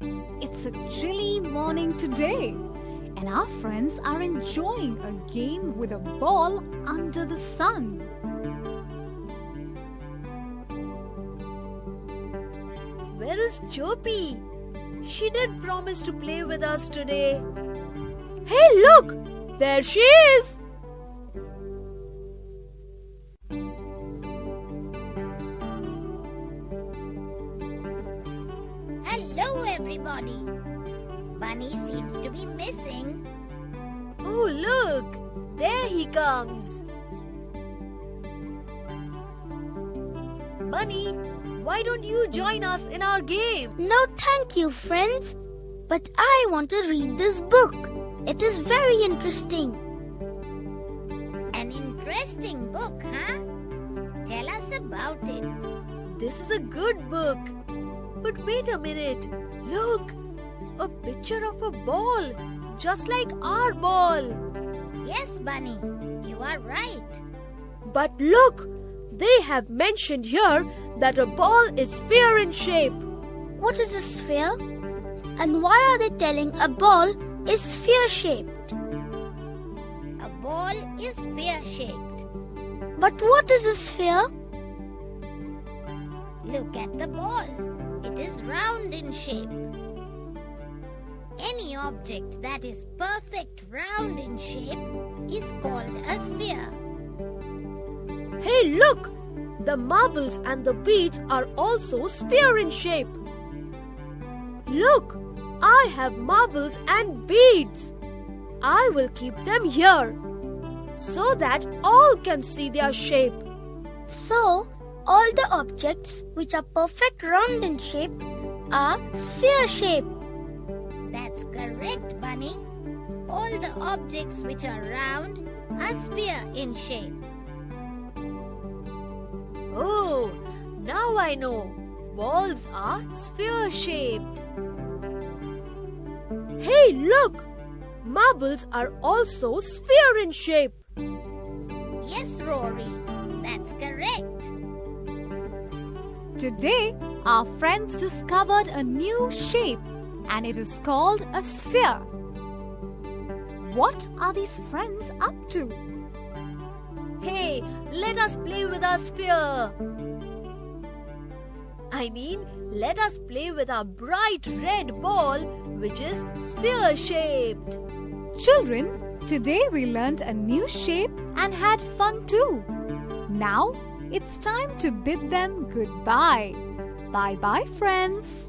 It's a chilly morning today, and our friends are enjoying a game with a ball under the sun. Where is Chirpy? She did promise to play with us today. Hey, look! There she is! Hello, everybody. Bunny seems to be missing. Oh, look! There he comes. Bunny, why don't you join us in our game? No, thank you, friends. But I want to read this book. It is very interesting. An interesting book, huh? Tell us about it. This is a good book. But wait a minute. Look! A picture of a ball, just like our ball. Yes, Bunny, you are right. But look! They have mentioned here that a ball is sphere in shape. What is a sphere? And why are they telling a ball is sphere-shaped? A ball is sphere-shaped. But what is a sphere? Look at the ball. It is round in shape. Any object that is perfect round in shape is called a sphere. Hey, look! The marbles and the beads are also sphere in shape. Look! I have marbles and beads. I will keep them here so that all can see their shape. So, all the objects which are perfect round in shape are sphere-shaped. That's correct, Bunny. All the objects which are round are sphere in shape. Oh, now I know. Balls are sphere-shaped. Hey, look! Marbles are also sphere in shape. Yes, Rory, that's correct. Today, our friends discovered a new shape, and it is called a sphere. What are these friends up to? Hey, let us play with our sphere. Let us play with our bright red ball, which is sphere-shaped. Children, today we learned a new shape and had fun too. Now, it's time to bid them goodbye. Bye-bye, friends.